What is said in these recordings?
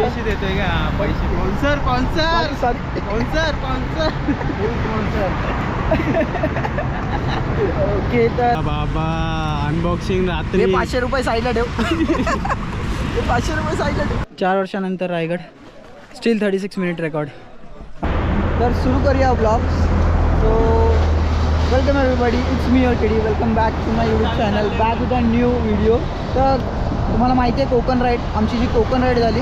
पैसे देतोय का? पैसे sponsor sponsor sorry sponsor sponsor. Okay तर बाबा अनबॉक्सिंग रात्री. 500 रुपये साईडला ठेव. 500 रुपये साईडला ठेव. 4 वर्षानंतर रायगड स्टील 36 मिनिट रेकॉर्ड. तर सुरू करूया blogs. So welcome everybody, it's me your KD. Welcome back to my YouTube channel, back with a new video. तर तुम्हाला माहिती आहे कोकण राईड, आमची जी कोकण राईड झाली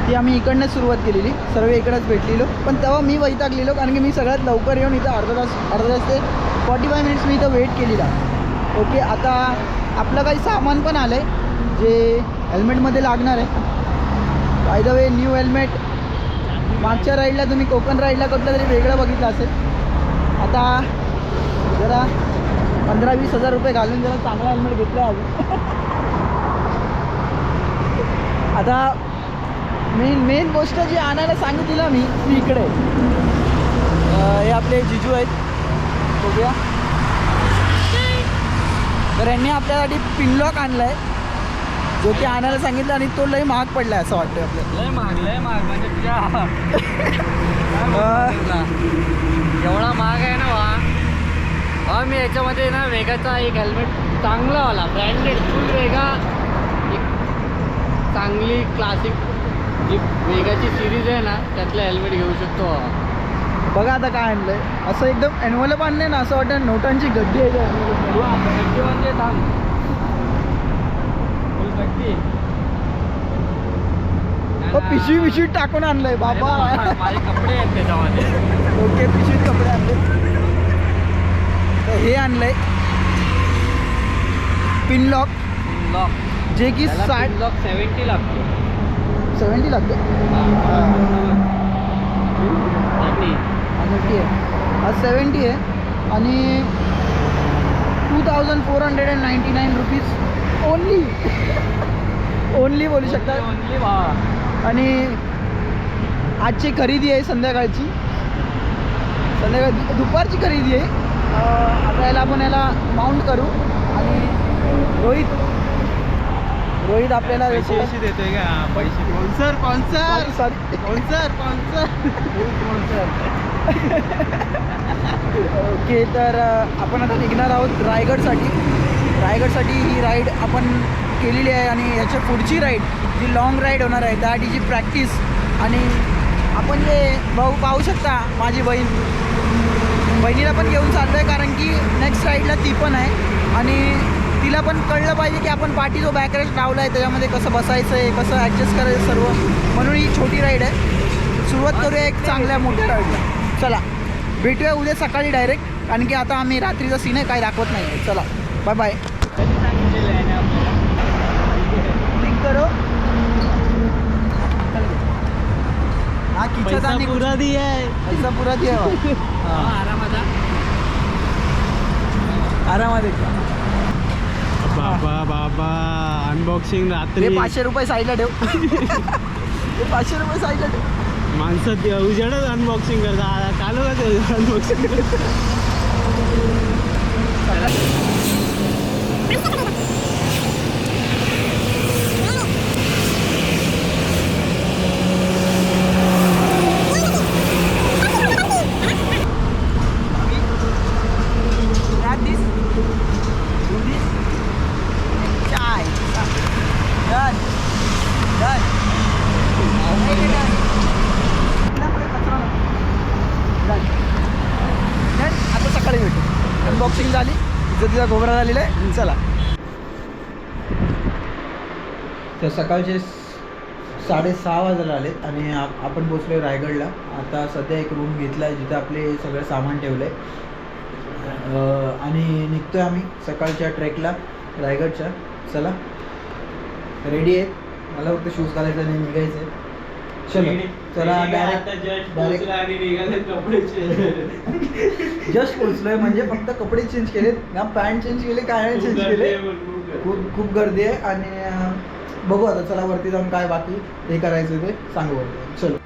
ती आम्ही इकडनंच सुरुवात केलेली. सर्व इकडंच भेटलेलो, पण तेव्हा मी वैतागलेलो कारण की मी सगळ्यात लवकर येऊन इथं अर्धा तास ते 45 मिनिट्स मी इथं वेट केलेला. ओके, आता आपलं काही सामान पण आलं आहे जे हेल्मेटमध्ये लागणार आहे. By the way new helmet. मागच्या राईडला तुम्ही कोकण राईडला कुठलं तरी वेगळं बघितलं असेल. आता जरा 15-20 हजार रुपये घालून जरा चांगला हेल्मेट घेतलं आहे. आता मेन गोष्ट जी आणायला सांगितलं मी ती इकडे. हे आपले जिजू आहेत, बघूया. तर यांनी आपल्यासाठी पिनलॉक आणला आहे जो की आणायला सांगितलं आणि तो लई महाग पडला आहे असं वाटतं आपल्याला. लय महाग म्हणजे तुझ्या एवढा महाग आहे ना वा. मी याच्यामध्ये ना वेगाचा एक हेल्मेट चांगलावाला ब्रँडेड फुल वेगा, एक चांगली क्लासिक जी वेगाची सिरीज आहे ना त्यातलं हेल्मेट घेऊ शकतो. बघा आता काय आणलंय, असं एकदम एनवलप आणलंय ना, असं वाटतं नोटांची गड्डी आहे. गड्डी म्हणजे थांब फुल गड्डी. पिशवी टाकून आणलंय बाबा. माझे कपडे आहेत त्याच्यामध्ये. ओके, पिशवीत कपडे आणले. तर हे आणलंय पिनलॉक जे की 70 लागतो. 70 लागतो. मोठी आहे, हा 70 आहे आणि 2499 रुपीज ओनली बोलू शकता. आणि आजची खरेदी आहे संध्याकाळची, दुपारची खरेदी आहे. आता याला माउंट करू आणि रोहित आपल्याला पैसे देतोय का? पैसे स्पॉन्सर सॉरी ओके, तर आपण आता निघणार आहोत रायगडसाठी. ही राईड आपण केलेली आहे आणि याच्या पुढची राईड जी लॉंग राईड होणार आहे त्यासाठीची प्रॅक्टिस. आणि आपण जे पाहू शकता माझी बहिणीला पण घेऊन चाललो आहे कारण की नेक्स्ट राईडला ती पण आहे आणि तिला पण कळलं पाहिजे की आपण पाठी जो बॅकरेस्ट लावला आहे त्याच्यामध्ये कसं बसायचं आहे, कसं ॲडजस्ट करायचं सर्व. म्हणून ही छोटी राईड आहे. सुरुवात करूया एक चांगल्या मोठ्या राईडला. चला भेटूया उद्या सकाळी डायरेक्ट, कारण की आता आम्ही रात्रीचा सीन आहे काही दाखवत नाही आहे. चला बाय बाय. करो हा किचन आणि पुरा दिया है. पैसा पुरा दिया. आरामात बाबा अनबॉक्सिंग रात्री. 500 रुपये साईडला ठेव. 500 रुपये साईडला ठेव. माणसं उजेडच अनबॉक्सिंग करता. चालू का ते अनबॉक्सिंग. आता सकाळी भेटू. अनबॉक्सिंग झाली, तिचा गोबरा झालेला आहे. चला. तर सकाळचे 6:30 वाजायला आलेत आणि आपण पोचलो रायगडला. आता सध्या एक रूम घेतला आहे जिथं आपले सगळं सामान ठेवलं आहे आणि निघतोय आम्ही सकाळच्या ट्रेकला रायगडच्या. चला रेडी आहे, मला फक्त शूज घालायचं नाही, निघायचं आहे. चला डायरेक्ट जस्ट पोचलोय म्हणजे फक्त कपडे चेंज केलेत ना, पॅन्ट चेंज केले, काय चेंज केले. खूप गर्दी आहे आणि बघू आता. चला वरती जाऊन काय बाकी हे करायचं ते सांगू वरती. चलो.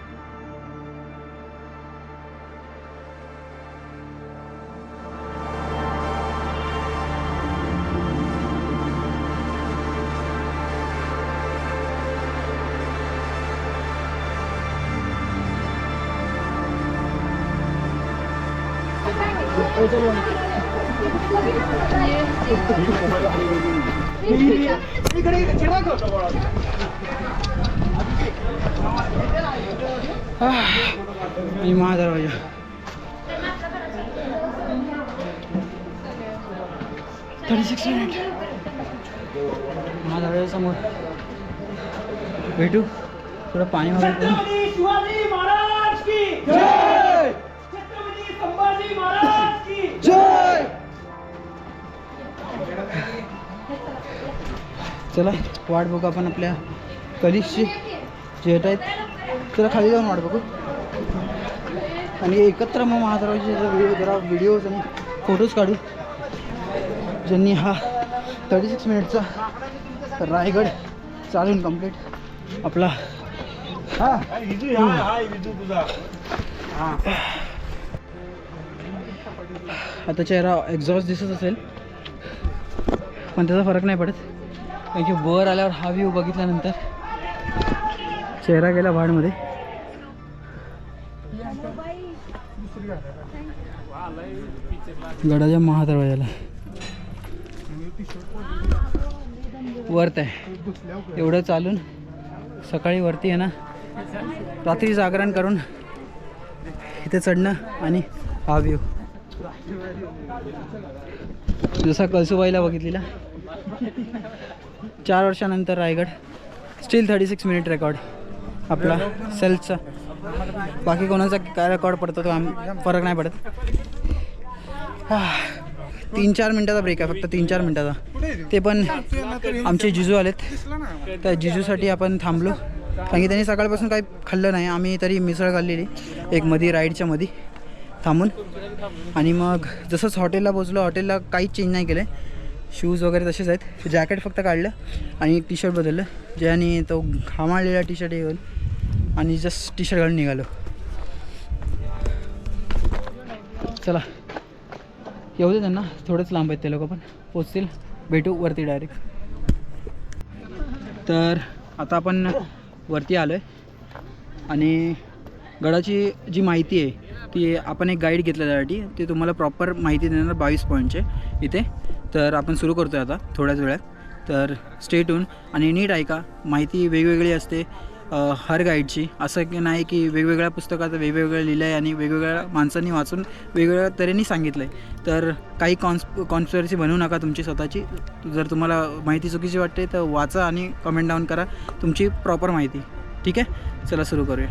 आणि महादरवाजा. महादरवाजा समोर भेटू. थोडं पाणी वगैरे पिऊन. शिवाजी महाराज की जय, छत्रपती संभाजी महाराज की जय. चला वाट बघू आपण आपल्या कलिगची जे येत आहेत. चला खाली जाऊन वाट बघू आणि एकत्र मग महादरवाजाचे जरा व्हिडिओज आणि फोटोज काढू. ज्यांनी हा 36 मिनिटचा रायगड चालून कंप्लीट आपला आता चेहरा एक्झॉस्ट दिसत असेल पण त्याचा फरक नाही पडत, कारण की वर आल्यावर हा व्ह्यू बघितल्यानंतर चेहरा गेला भाडमध्ये. गडाच्या महादरवाजाला वरत आहे. एवढं चालून सकाळी वरती आहे ना, रात्री जागरण करून इथे चढणं आणि हा व्ह्यू. जसा कळसुबाईला बघितलेला 4 वर्षानंतर रायगड स्टील 36 मिनिट रेकॉर्ड आपला सेल्फचा. बाकी कोणाचा काय रेकॉर्ड पडतो तो फरक नाही पडत. 3-4 मिनटाचा ब्रेक आहे, फक्त 3-4 मिनटाचा. ते पण आमचे जिजू आलेत, त्या जिजूसाठी आपण थांबलो, कारण की त्यांनी सकाळपासून काही खाल्लं नाही. आम्ही तरी मिसळ खाल्लेली एक मध्ये राईडच्या मध्ये थांबून. आणि मग जसंच हॉटेलला पोचलो, हॉटेलला काहीच चेंज नाही केलं आहे. शूज वगैरे तसेच आहेत, जॅकेट फक्त काढलं आणि टी शर्ट बदललं, ज्याने तो घामाळलेला टी शर्ट घेऊन आणि जस्ट टी शर्ट घालून निघालो. चला येऊ दे त्यांना, थोडंच लांब आहेत ते लोक, पण पोचतील. भेटू वरती डायरेक्ट. तर आता आपण वरती आलो आहे आणि गडाची जी माहिती आहे ती आपण एक गाईड घेतलं त्यासाठी, ते तुम्हाला प्रॉपर माहिती देणार 22 पॉईंटचे इथे. तर आपण सुरू करतो आहे आता थोड्याच वेळात. तर स्टे ट्यून आणि नीट ऐका. माहिती वेगवेगळी असते हर गाईडची. असं की नाही की वेगवेगळ्या पुस्तकात वेगवेगळं लिहिलं आहे आणि वेगवेगळ्या माणसांनी वाचून वेगवेगळ्या तऱ्हेने सांगितलं आहे. तर काही कॉन्स्पिरसी बनवू नका तुमची स्वतःची. जर तुम्हाला माहिती चुकीची वाटते तर वाचा आणि कमेंट डाऊन करा तुमची प्रॉपर माहिती. ठीक आहे, चला सुरू करूया.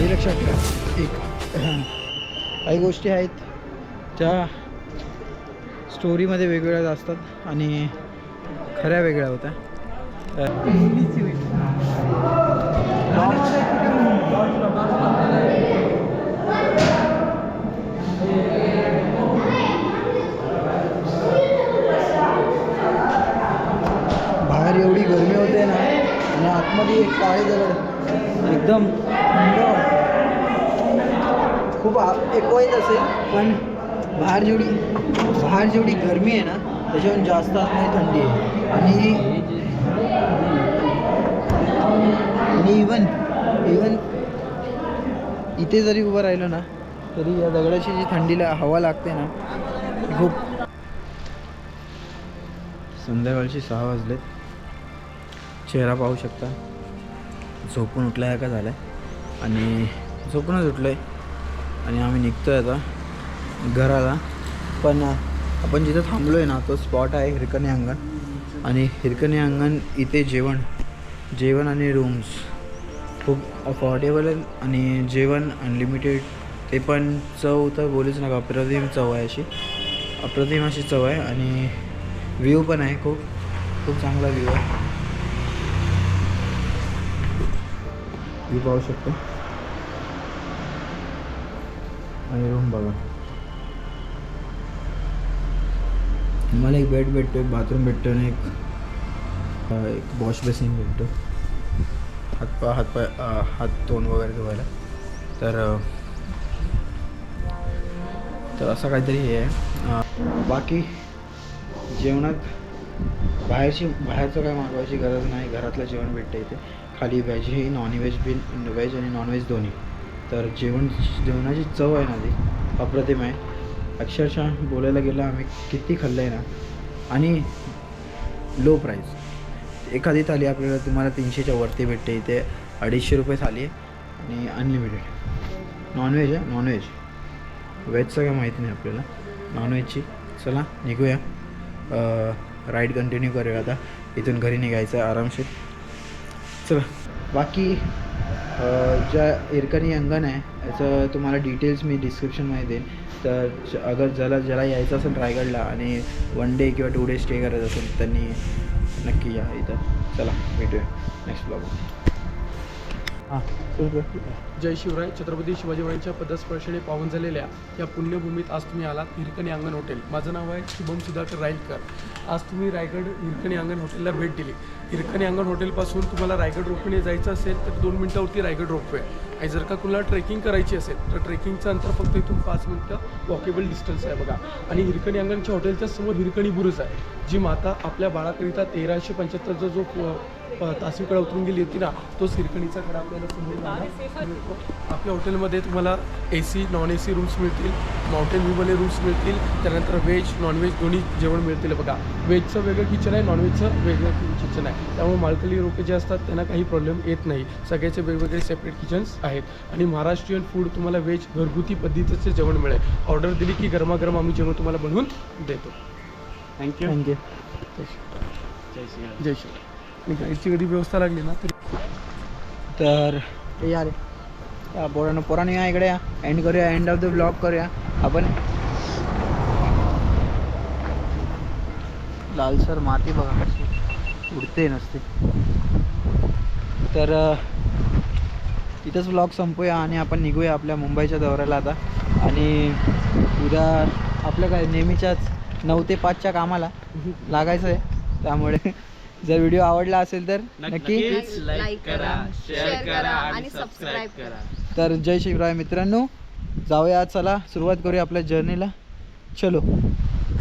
लक्षात ठेवा, काही गोष्टी आहेत ज्या स्टोरीमध्ये वेगवेगळ्या असतात आणि खऱ्या वेगळ्या होत्या. बाहेर एवढी गरमी होते ना आणि आतमध्ये एक काळे दगड एकदम थंड वाटतं. खूप एकवाईच असेल पण बाहेर जेवढी गरमी आहे ना त्याच्याहून जास्त आतमध्ये थंडी आहे. आणि इवन इथे जरी उभं राहिलो ना तरी या दगडाची जी थंडीला हवा लागते ना खूप. संध्याकाळची 6 वाजलेत. चेहरा पाहू शकता झोपून उठल्यासारखा झाला आहे आणि झोपूनच उठलं आहे आणि आम्ही निघतो आहे आता घराला. पण आपण जिथं थांबलो आहे ना तो स्पॉट आहे हिरकणी अंगण. आणि हिरकणी अंगण इथे जेवण आणि रूम्स खूप अफोर्डेबल आहे आणि जेवण अनलिमिटेड. ते पण चव तर बोलूच नका, अप्रतिम चव आहे अशी, अप्रतिम अशी चव आहे. आणि व्ह्यू पण आहे खूप चांगला व्ह्यू आहे. व्ह्यू पाहू शकतो आणि रूम बघा. मला एक बेड भेटतो, एक बाथरूम भेटतो आणि एक वॉश बेसिन भेटतो हात तोंड वगैरे धुवायला. तर असं काहीतरी हे आहे. बाकी जेवणात बाहेरचं काय मागवायची गरज नाही, घरातलं जेवण भेटतं इथे. खाली व्हेजही नॉनव्हेज व्हेज आणि नॉनव्हेज दोन्ही. तर जेवणाची चव आहे ना ती अप्रतिम आहे. अक्षरशः बोलायला गेलं आम्ही किती खाल्लं आहे ना. आणि लो प्राईस. एखादी थाली आपल्याला तुम्हाला 300च्या वरती भेटते. इथे 250 रुपये थाली आहे आणि अनलिमिटेड. नॉनव्हेज आहे, नॉनव्हेज. व्हेजचं काय माहिती नाही आपल्याला, नॉनव्हेजची. चला निघूया, राईड कंटिन्यू करूया. आता इथून घरी निघायचं आहे आरामशीर. चला. बाकी ज्या हिरकणी अंगण आहे याचं तुम्हाला डिटेल्स मी डिस्क्रिप्शनमध्ये देईन. तर अगर ज्याला यायचं असेल रायगडला आणि 1 डे किंवा 2 डे स्टे करायचं असेल त्यांनी नक्की या इथं. चला भेटूया नेक्स्ट ब्लॉग. हां जय शिवराय. छत्रपती शिवाजी महाराजांच्या पदस्पर्शाने पावन झालेल्या या पुण्यभूमीत आज तुम्ही आलात हिरकणी अंगण हॉटेल. माझं नाव आहे शुभम सुधाकर राईलकर. आज तुम्ही रायगड हिरकणी अंगण हॉटेलला भेट दिली. हिरकणी अंगण हॉटेलपासून तुम्हाला रायगड रोपवेने जायचं असेल तर 2 मिनटावरती रायगड रोपवे आणि जर का कुणाला ट्रेकिंग करायची असेल तर ट्रेकिंगचं अंतर फक्त इथून 5 मिनटं वॉकेबल डिस्टन्स आहे बघा. आणि हिरकणी अंगणच्या हॉटेलच्या समोर हिरकणी बुरुज आहे, जी माता आपल्या बाळाकरिता 1375चा जो तासवीकडा उतरून गेली होती ना, तोच हिरकणीचा कडा आपल्याला समोर मिळतो. आपल्या हॉटेलमध्ये तुम्हाला AC नॉन AC रूम्स मिळतील, माउंटेन व्ह्यूवाले रूम्स मिळतील. त्यानंतर व्हेज नॉनव्हेज दोन्ही जेवण मिळतील बघा. व्हेजचं वेगळं किचन आहे, नॉनव्हेजचं वेगळं किचन आहे. त्यामुळे माळकली लोक जे असतात त्यांना काही प्रॉब्लेम येत नाही. सगळ्याचे वेगवेगळे सेपरेट किचन्स आहेत. आणि महाराष्ट्रीयन फूड तुम्हाला व्हेज घरगुती पद्धतीचं जेवण मिळेल. ऑर्डर दिली की गरमागरम आम्ही जेवण तुम्हाला बनवून देतो. थँक्यू. जय श्री. गाईडची कधी व्यवस्था लागली ना तर या रे पोरांनी या इकडे या. एंड करूया, एंड ऑफ द ब्लॉग करूया आपण. लालसर माती बघा कशी उडते नसते. तर इथंच ब्लॉग संपूया आणि आपण निघूया आपल्या मुंबईच्या दौऱ्याला आता. आणि उद्या आपलं काय नेहमीच्याच 9 ते 5च्या कामाला लागायचं आहे. त्यामुळे जर व्हिडिओ आवडला असेल तर नक्की लाईक करा, शेअर करा आणि सबस्क्राईब करा. तर जय शिवराय मित्रांनो, जाऊया चला सुरुवात करूया आपल्या जर्नीला. चलो.